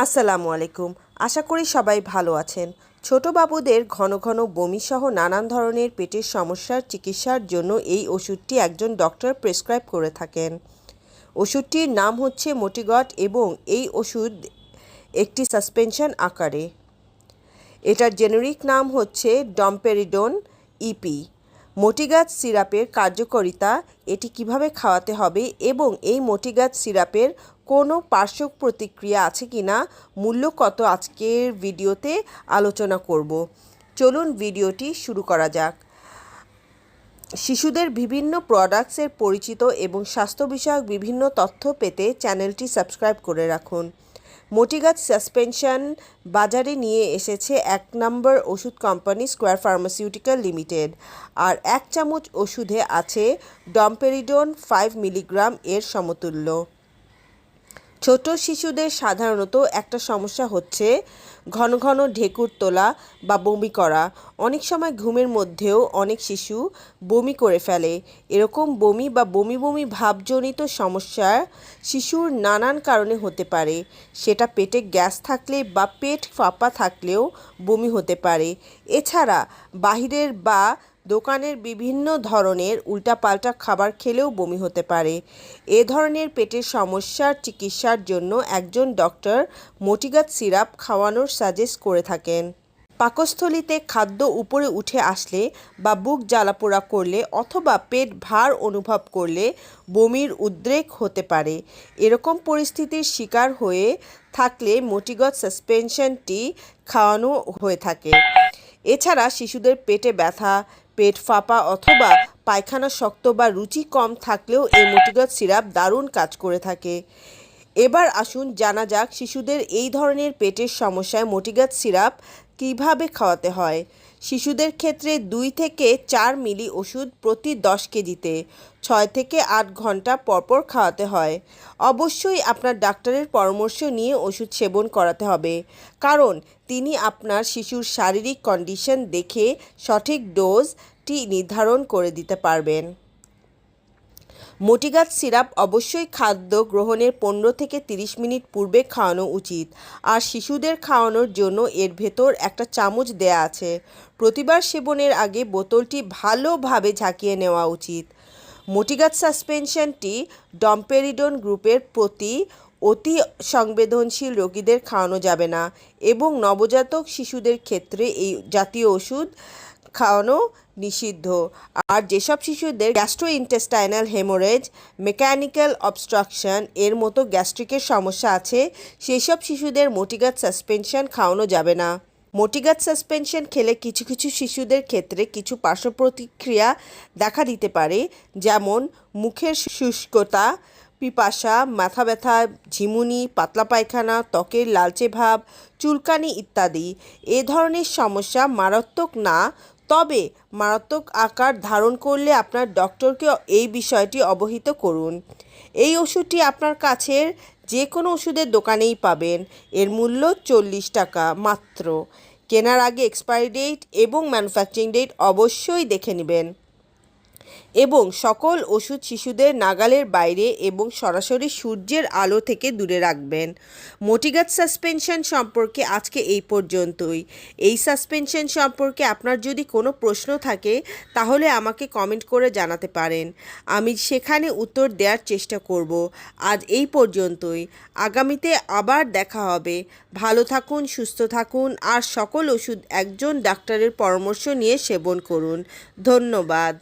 আসসালামু আলাইকুম। আশা করি সবাই ভালো আছেন। ছোট বাবুদের ঘন ঘন বমিসহ নানান ধরনের পেটের সমস্যার চিকিৎসার জন্য এই ওষুধটি একজন ডক্টর প্রেসক্রাইব করে থাকেন। ওষুধটির নাম হচ্ছে মোটিগট এবং এই ওষুধ একটি সাসপেনশন আকারে। এটার জেনেরিক নাম হচ্ছে ডমপেরিডন ইপি। মোটিগাছ সিরাপের কার্যকারিতা, এটি কিভাবে খাওয়াতে হবে এবং এই মোটিগাছ সিরাপের কোনো পার্শ্ব প্রতিক্রিয়া আছে কিনা, মূল্য কত, আজকের ভিডিওতে আলোচনা করব। চলুন ভিডিওটি শুরু করা যাক। শিশুদের বিভিন্ন প্রোডাক্টসের পরিচিত এবং স্বাস্থ্য বিষয়ক বিভিন্ন তথ্য পেতে চ্যানেলটি সাবস্ক্রাইব করে রাখুন। মোটিগাছ সাসপেনশন বাজারে নিয়ে এসেছে 1 নম্বর ওষুধ কোম্পানি স্কোয়ার ফার্মাসিউটিক্যাল লিমিটেড। আর 1 চামচ ওষুধে আছে ডমপেরিডন 5 মিলিগ্রাম এর সমতুল্য। ছোট শিশুদের সাধারণত একটা সমস্যা হচ্ছে ঘন ঘন ঢেকুর তোলা বা বমি করা। অনেক সময় ঘুমের মধ্যেও অনেক শিশু বমি করে ফেলে। এরকম বমি বা বমি বমি ভাবজনিত সমস্যা শিশুর নানান কারণে হতে পারে। সেটা পেটে গ্যাস থাকলে বা পেট ফাঁপা থাকলেও বমি হতে পারে। এছাড়া বাহিরের বা দোকানের বিভিন্ন ধরনের উল্টাপাল্টা খাবার খেলেও বমি হতে পারে। এ ধরনের পেটের সমস্যার চিকিৎসার জন্য একজন ডক্টর মোটিগাছ সিরাপ খাওয়ানোর সাজেস্ট করে থাকেন। পাকস্থলীতে খাদ্য উপরে উঠে আসলে বা বুক জ্বালাপোড়া করলে অথবা পেট ভার অনুভব করলে বমির উদ্রেক হতে পারে। এরকম পরিস্থিতির শিকার হয়ে থাকলে মোটিগট সাসপেনশনটি খাওয়ানো হয়ে থাকে। এছাড়া শিশুদের পেটে ব্যথা, পেট ফাঁপা অথবা পায়খানা শক্ত বা রুচি কম থাকলেও এই মোটিগট সিরাপ দারুণ কাজ করে থাকে। এবার আসুন জানা যাক শিশুদের এই ধরনের পেটের সমস্যায় মোটিগাছ সিরাপ কিভাবে খাওয়াতে হয়। শিশুদের ক্ষেত্রে 2 থেকে 4 মিলি ওষুধ প্রতি 10 কেজিতে 6 থেকে 8 ঘন্টা পরপর খাওয়াতে হয়। অবশ্যই আপনার ডাক্তারের পরামর্শ নিয়ে ওষুধ সেবন করাতে হবে, কারণ তিনি আপনার শিশুর শারীরিক কন্ডিশন দেখে সঠিক ডোজটি নির্ধারণ করে দিতে পারবেন। মোটিগাছ সিরাপ অবশ্যই খাদ্য গ্রহণের 15 থেকে 30 মিনিট পূর্বে খাওয়ানো উচিত। আর শিশুদের খাওয়ানোর জন্য এর ভেতর একটা চামচ দেয়া আছে। প্রতিবার সেবনের আগে বোতলটি ভালোভাবে ঝাঁকিয়ে নেওয়া উচিত। মোটিগাছ সাসপেনশনটি ডমপেরিডন গ্রুপের প্রতি অতি সংবেদনশীল রোগীদের খাওয়ানো যাবে না এবং নবজাতক শিশুদের ক্ষেত্রে এই জাতীয় ওষুধ খাওয়ানো নিষিদ্ধ। আর যেসব শিশুদের গ্যাস্ট্রোইন্টেস্টাইনাল হেমোরেজ, মেকানিক্যাল অবস্ট্রাকশন এর মতো গ্যাস্ট্রিকের সমস্যা আছে, সেই সব শিশুদের মোটিগাছ সাসপেনশন খাওয়ানো যাবে না। মোটিগাছ সাসপেনশন খেলে কিছু কিছু শিশুদের ক্ষেত্রে কিছু পার্শ্ব প্রতিক্রিয়া দেখা দিতে পারে, যেমন মুখের শুষ্কতা, পিপাসা, মাথা ব্যথা, ঝিমুনি, পাতলা পায়খানা, ত্বকের লালচে ভাব, চুলকানি ইত্যাদি। এ ধরনের সমস্যা মারাত্মক না, তবে মারাত্মক আকার ধারণ করলে আপনার ডক্টরকে এই বিষয়টি অবহিত করুন। এই ওষুধটি আপনার কাছের যে কোনো ওষুধের দোকানেই পাবেন। এর মূল্য 40 টাকা মাত্র। কেনার আগে এক্সপায়ারি ডেট এবং ম্যানুফ্যাকচারিং ডেট অবশ্যই দেখে নেবেন। এবং সকল ওষুধ শিশুদের নাগালের বাইরে এবং সরাসরি সূর্যের আলো থেকে দূরে রাখবেন। মোটিগাছ সাসপেনশন সম্পর্কে আজকে এই পর্যন্তই। এই সাসপেনশন সম্পর্কে আপনার যদি কোনো প্রশ্ন থাকে তাহলে আমাকে কমেন্ট করে জানাতে পারেন, আমি সেখানে উত্তর দেওয়ার চেষ্টা করব। আজ এই পর্যন্তই। আগামীতে আবার দেখা হবে। ভালো থাকুন, সুস্থ থাকুন আর সকল ওষুধ একজন ডাক্তারের পরামর্শ নিয়ে সেবন করুন। ধন্যবাদ।